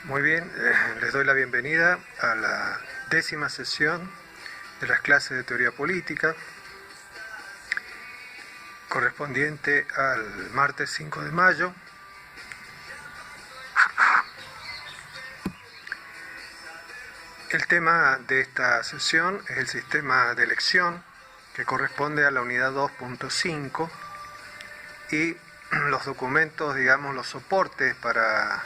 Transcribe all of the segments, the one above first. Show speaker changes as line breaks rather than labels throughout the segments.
Muy bien, les doy la bienvenida a la 10ª sesión de las clases de teoría política, correspondiente al martes 5 de mayo. El tema de esta sesión es el sistema de elección, que corresponde a la unidad 2.5, y los documentos, digamos, los soportes para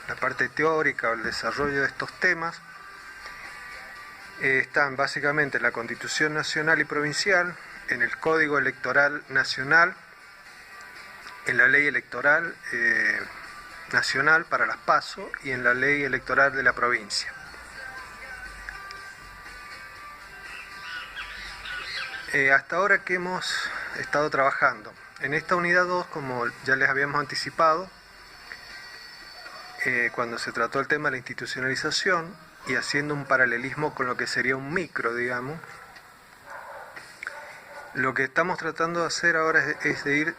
la parte teórica o el desarrollo de estos temas están básicamente en la Constitución Nacional y Provincial, en el Código Electoral Nacional, en la Ley Electoral Nacional para las PASO y en la Ley Electoral de la provincia. Hasta ahora que hemos estado trabajando en esta unidad 2, como ya les habíamos anticipado, cuando se trató el tema de la institucionalización y haciendo un paralelismo con lo que sería un micro, digamos, lo que estamos tratando de hacer ahora es de ir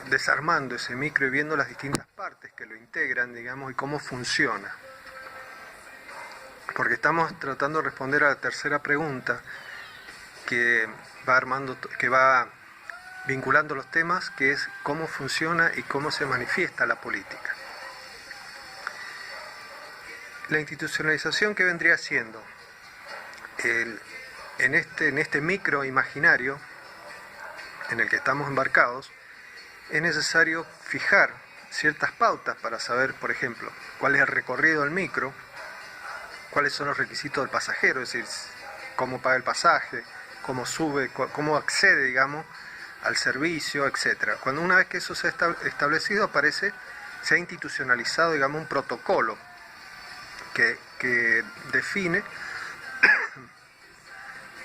desarmando ese micro y viendo las distintas partes que lo integran, digamos, y cómo funciona. Porque estamos tratando de responder a la tercera pregunta que va vinculando los temas, que es cómo funciona y cómo se manifiesta la política. La institucionalización, ¿qué vendría siendo? En este micro imaginario en el que estamos embarcados, es necesario fijar ciertas pautas para saber, por ejemplo, cuál es el recorrido del micro, cuáles son los requisitos del pasajero, es decir, cómo paga el pasaje, cómo sube, cómo accede, digamos, al servicio, etc. Cuando una vez que eso se ha establecido, se ha institucionalizado, digamos, un protocolo que define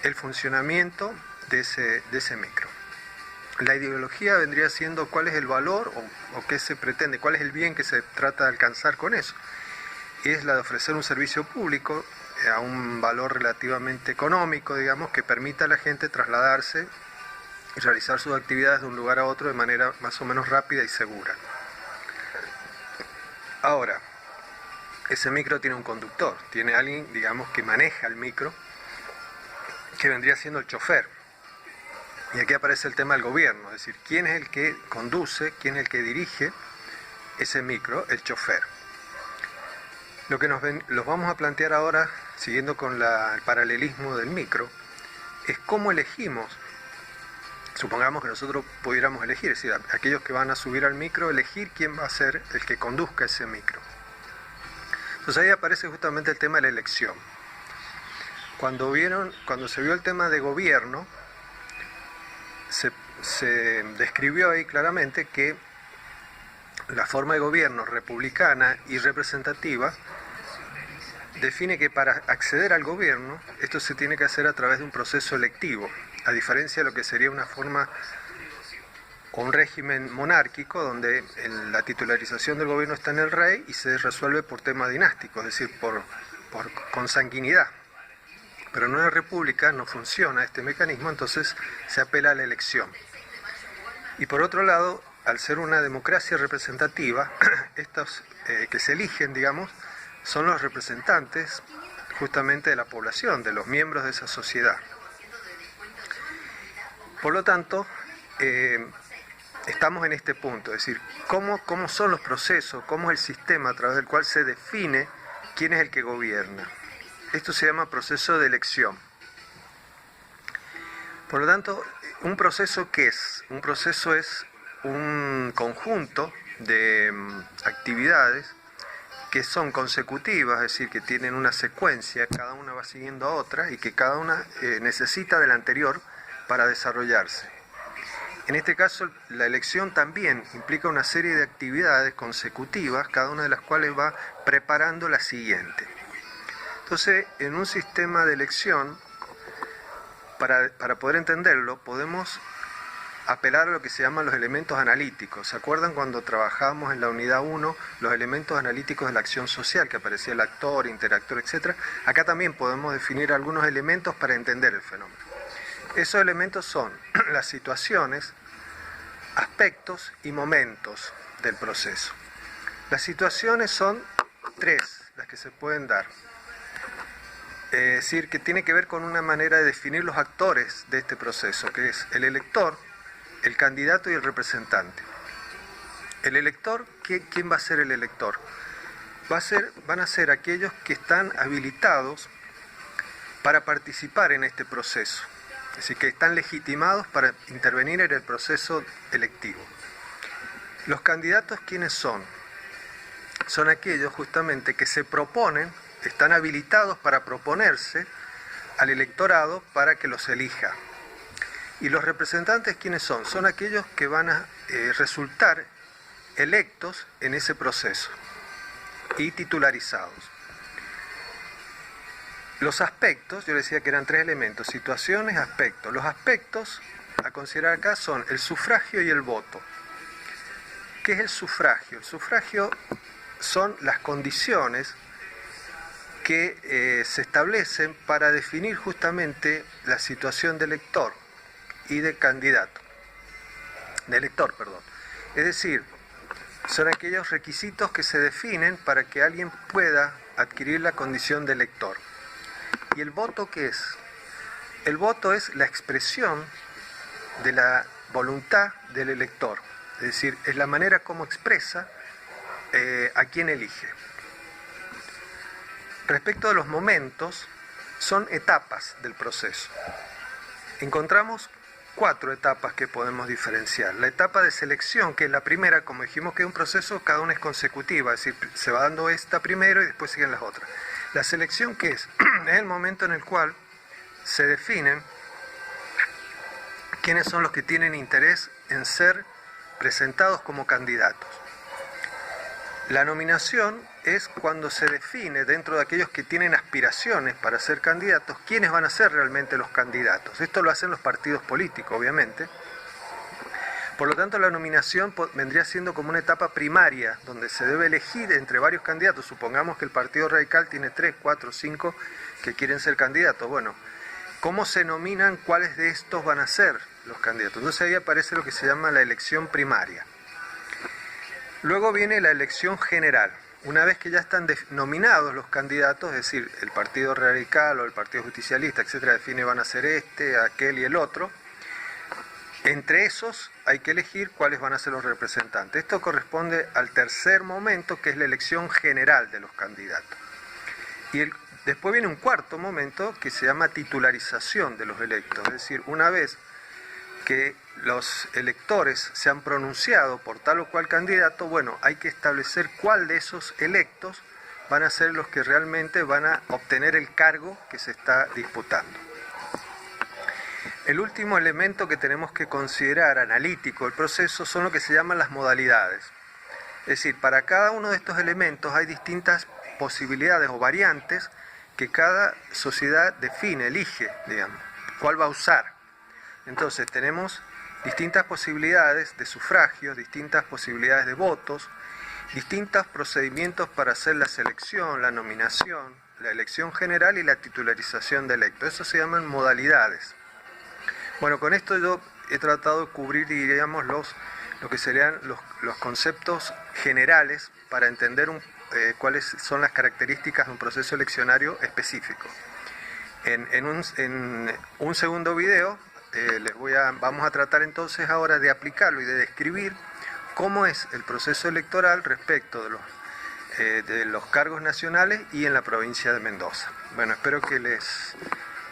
el funcionamiento de ese micro. La ideología vendría siendo cuál es el valor o qué se pretende, cuál es el bien que se trata de alcanzar con eso. Y es la de ofrecer un servicio público a un valor relativamente económico, digamos, que permita a la gente trasladarse y realizar sus actividades de un lugar a otro de manera más o menos rápida y segura. Ahora, ese micro tiene un conductor, tiene alguien, digamos, que maneja el micro, que vendría siendo el chofer. Y aquí aparece el tema del gobierno, es decir, quién es el que conduce, quién es el que dirige ese micro, el chofer. Lo que los vamos a plantear ahora, siguiendo con el paralelismo del micro, es cómo elegimos. Supongamos que nosotros pudiéramos elegir, es decir, aquellos que van a subir al micro, elegir quién va a ser el que conduzca ese micro. Entonces ahí aparece justamente el tema de la elección. Cuando se vio el tema de gobierno, se describió ahí claramente que la forma de gobierno republicana y representativa define que para acceder al gobierno, esto se tiene que hacer a través de un proceso electivo, a diferencia de lo que sería una forma o un régimen monárquico, donde la titularización del gobierno está en el rey y se resuelve por tema dinástico, es decir, por consanguinidad. Pero en una república no funciona este mecanismo, entonces se apela a la elección. Y por otro lado, al ser una democracia representativa, estos que se eligen, digamos, son los representantes justamente de la población, de los miembros de esa sociedad. Por lo tanto, estamos en este punto, es decir, cómo son los procesos, cómo es el sistema a través del cual se define quién es el que gobierna. Esto se llama proceso de elección. Por lo tanto, ¿un proceso qué es? Un proceso es un conjunto de actividades que son consecutivas, es decir, que tienen una secuencia, cada una va siguiendo a otra y que cada una necesita de la anterior para desarrollarse. En este caso, la elección también implica una serie de actividades consecutivas, cada una de las cuales va preparando la siguiente. Entonces, en un sistema de elección, para poder entenderlo, podemos apelar a lo que se llaman los elementos analíticos. ¿Se acuerdan cuando trabajábamos en la unidad 1 los elementos analíticos de la acción social, que aparecía el actor, interactor, etc.? Acá también podemos definir algunos elementos para entender el fenómeno. Esos elementos son las situaciones, aspectos y momentos del proceso. Las situaciones son tres las que se pueden dar. Es decir, que tiene que ver con una manera de definir los actores de este proceso, que es el elector, el candidato y el representante. El elector, ¿quién va a ser el elector? Van a ser aquellos que están habilitados para participar en este proceso, es decir, que están legitimados para intervenir en el proceso electivo. Los candidatos, ¿quiénes son? Son aquellos justamente que se proponen, están habilitados para proponerse al electorado para que los elija. Y los representantes, ¿quiénes son? Son aquellos que van a resultar electos en ese proceso y titularizados. Los aspectos, yo decía que eran tres elementos: situaciones, aspectos. Los aspectos a considerar acá son el sufragio y el voto. ¿Qué es el sufragio? El sufragio son las condiciones que se establecen para definir justamente la situación del elector y de candidato. De elector, perdón. Es decir, son aquellos requisitos que se definen para que alguien pueda adquirir la condición de elector. ¿Y el voto qué es? El voto es la expresión de la voluntad del elector. Es decir, es la manera como expresa a quién elige. Respecto de los momentos, son etapas del proceso. Encontramos 4 etapas que podemos diferenciar. La etapa de selección, que es la primera, como dijimos que es un proceso, cada una es consecutiva, es decir, se va dando esta primero y después siguen las otras. La selección, ¿qué es? Es el momento en el cual se definen quiénes son los que tienen interés en ser presentados como candidatos. La nominación es cuando se define dentro de aquellos que tienen aspiraciones para ser candidatos, quiénes van a ser realmente los candidatos. Esto lo hacen los partidos políticos, obviamente. Por lo tanto, la nominación vendría siendo como una etapa primaria, donde se debe elegir entre varios candidatos. Supongamos que el Partido Radical tiene 3, 4, 5 que quieren ser candidatos. Bueno, ¿cómo se nominan cuáles de estos van a ser los candidatos? Entonces ahí aparece lo que se llama la elección primaria. Luego viene la elección general. Una vez que ya están nominados los candidatos, es decir, el Partido Radical o el Partido Justicialista, etcétera, define van a ser este, aquel y el otro, entre esos hay que elegir cuáles van a ser los representantes. Esto corresponde al tercer momento, que es la elección general de los candidatos. Y después viene un cuarto momento que se llama titularización de los electos, es decir, una vez que los electores se han pronunciado por tal o cual candidato, bueno, hay que establecer cuál de esos electos van a ser los que realmente van a obtener el cargo que se está disputando. El último elemento que tenemos que considerar analítico del proceso son lo que se llaman las modalidades. Es decir, para cada uno de estos elementos hay distintas posibilidades o variantes que cada sociedad define, elige, digamos, cuál va a usar. Entonces tenemos distintas posibilidades de sufragio, distintas posibilidades de votos, distintos procedimientos para hacer la selección, la nominación, la elección general y la titularización de electos. Eso se llaman modalidades. Bueno, con esto yo he tratado de cubrir, digamos, lo que serían los conceptos generales para entender cuáles son las características de un proceso eleccionario específico. En un segundo video vamos a tratar entonces ahora de aplicarlo y de describir cómo es el proceso electoral respecto de los cargos nacionales y en la provincia de Mendoza. Bueno, espero que les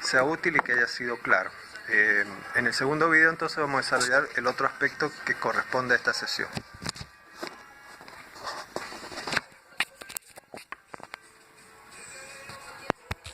sea útil y que haya sido claro. En el segundo video entonces vamos a desarrollar el otro aspecto que corresponde a esta sesión.